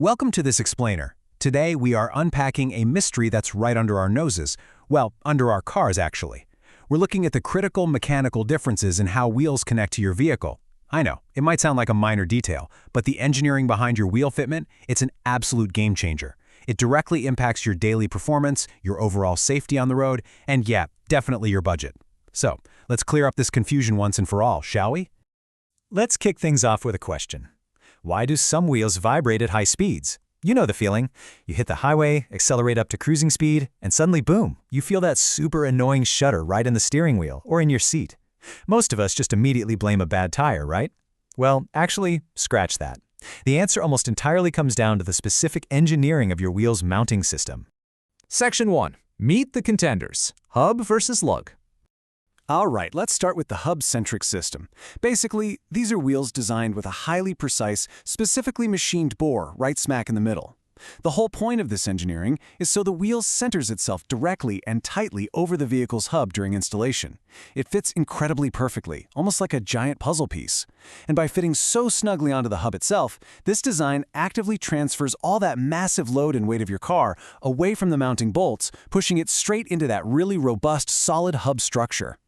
Welcome to this explainer. Today we are unpacking a mystery that's right under our noses. Well, under our cars actually. We're looking at the critical mechanical differences in how wheels connect to your vehicle. I know, it might sound like a minor detail, but the engineering behind your wheel fitment, it's an absolute game changer. It directly impacts your daily performance, your overall safety on the road, and yeah, definitely your budget. So, let's clear up this confusion once and for all, shall we? Let's kick things off with a question. Why do some wheels vibrate at high speeds? You know the feeling. You hit the highway, accelerate up to cruising speed, and suddenly boom, you feel that super annoying shudder right in the steering wheel or in your seat. Most of us just immediately blame a bad tire, right? Well, actually, scratch that. The answer almost entirely comes down to the specific engineering of your wheel's mounting system. Section 1. Meet the contenders. Hub versus Lug. All right, let's start with the Hub-Centric system. Basically, these are wheels designed with a highly precise, specifically machined bore right smack in the middle. The whole point of this engineering is so the wheel centers itself directly and tightly over the vehicle's hub during installation. It fits incredibly perfectly, almost like a giant puzzle piece. And by fitting so snugly onto the hub itself, this design actively transfers all that massive load and weight of your car away from the mounting bolts, pushing it straight into that really robust, solid hub structure.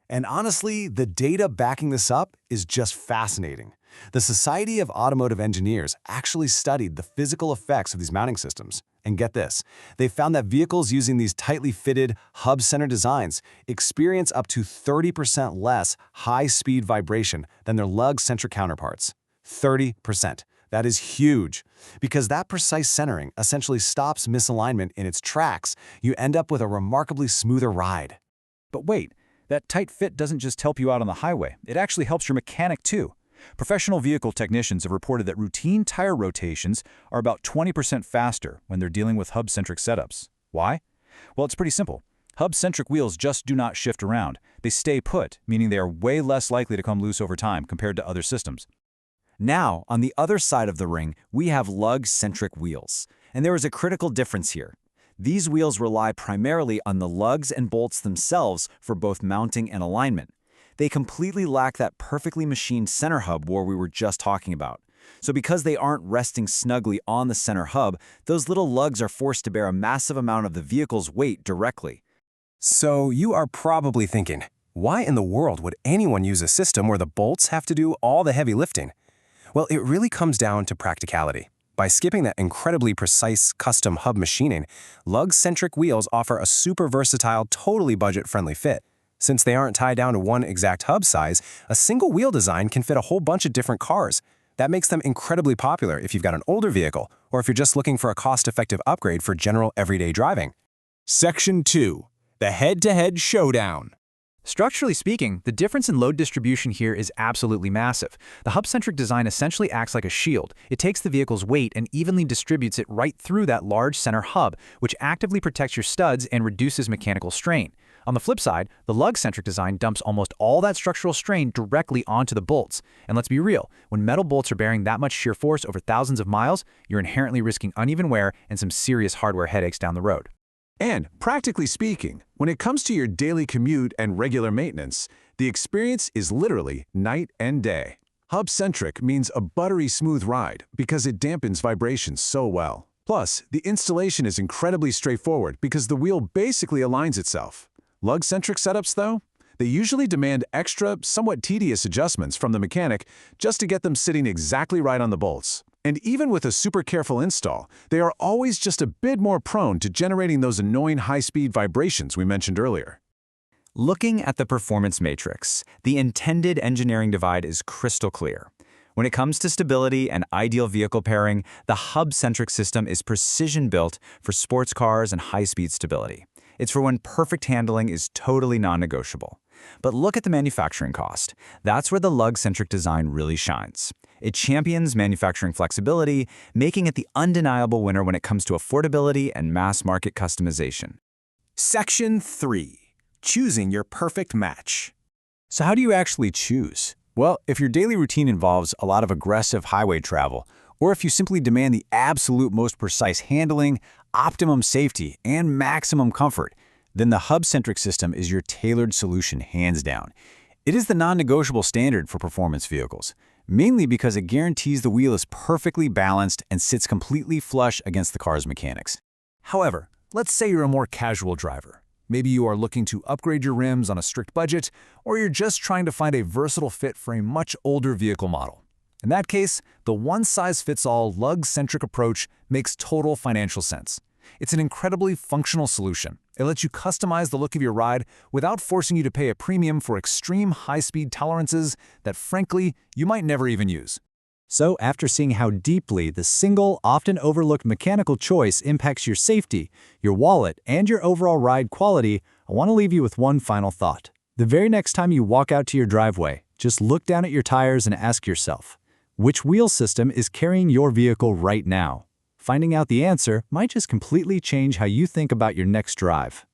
And honestly, the data backing this up is just fascinating. The Society of Automotive Engineers actually studied the physical effects of these mounting systems. And get this, they found that vehicles using these tightly fitted, hub-centered designs experience up to 30% less high-speed vibration than their Lug-Centric counterparts. 30%. That is huge. Because that precise centering essentially stops misalignment in its tracks, you end up with a remarkably smoother ride. But wait, that tight fit doesn't just help you out on the highway, it actually helps your mechanic too. Professional vehicle technicians have reported that routine tire rotations are about 20% faster when they're dealing with hub-centric setups. Why? Well, it's pretty simple. Hub-centric wheels just do not shift around. They stay put, meaning they are way less likely to come loose over time compared to other systems. Now, on the other side of the ring, we have Lug-Centric wheels. And there is a critical difference here. These wheels rely primarily on the lugs and bolts themselves for both mounting and alignment. They completely lack that perfectly machined center hub where we were just talking about. So because they aren't resting snugly on the center hub, those little lugs are forced to bear a massive amount of the vehicle's weight directly. So you are probably thinking, why in the world would anyone use a system where the bolts have to do all the heavy lifting? Well, it really comes down to practicality. By skipping that incredibly precise custom hub machining, Lug-Centric wheels offer a super versatile, totally budget-friendly fit. Since they aren't tied down to one exact hub size, a single wheel design can fit a whole bunch of different cars. That makes them incredibly popular if you've got an older vehicle, or if you're just looking for a cost-effective upgrade for general everyday driving. Section 2. The head-to-head showdown. Structurally speaking, the difference in load distribution here is absolutely massive. The hub-centric design essentially acts like a shield. It takes the vehicle's weight and evenly distributes it right through that large center hub, which actively protects your studs and reduces mechanical strain. On the flip side, the Lug-centric design dumps almost all that structural strain directly onto the bolts. And let's be real, when metal bolts are bearing that much shear force over thousands of miles, you're inherently risking uneven wear and some serious hardware headaches down the road. And, practically speaking, when it comes to your daily commute and regular maintenance, the experience is literally night and day. Hub-Centric means a buttery smooth ride because it dampens vibrations so well. Plus, the installation is incredibly straightforward because the wheel basically aligns itself. Lug-Centric setups, though, they usually demand extra, somewhat tedious adjustments from the mechanic just to get them sitting exactly right on the bolts. And even with a super careful install, they are always just a bit more prone to generating those annoying high-speed vibrations we mentioned earlier. Looking at the performance matrix, the intended engineering divide is crystal clear. When it comes to stability and ideal vehicle pairing, the Hub-Centric system is precision-built for sports cars and high-speed stability. It's for when perfect handling is totally non-negotiable. But look at the manufacturing cost. That's where the Lug-Centric design really shines. It champions manufacturing flexibility, making it the undeniable winner when it comes to affordability and mass-market customization. Section 3. Choosing your perfect match. So how do you actually choose? Well, if your daily routine involves a lot of aggressive highway travel, or if you simply demand the absolute most precise handling, optimum safety, and maximum comfort, then the Hub-Centric system is your tailored solution hands down. It is the non-negotiable standard for performance vehicles. mainly because it guarantees the wheel is perfectly balanced and sits completely flush against the car's mechanics. However, let's say you're a more casual driver. Maybe you are looking to upgrade your rims on a strict budget, or you're just trying to find a versatile fit for a much older vehicle model. In that case, the one-size-fits-all Lug-Centric approach makes total financial sense. It's an incredibly functional solution. It lets you customize the look of your ride without forcing you to pay a premium for extreme high-speed tolerances that, frankly, you might never even use. So, after seeing how deeply the single, often overlooked mechanical choice impacts your safety, your wallet, and your overall ride quality, I want to leave you with one final thought. The very next time you walk out to your driveway, just look down at your tires and ask yourself, which wheel system is carrying your vehicle right now? Finding out the answer might just completely change how you think about your next drive.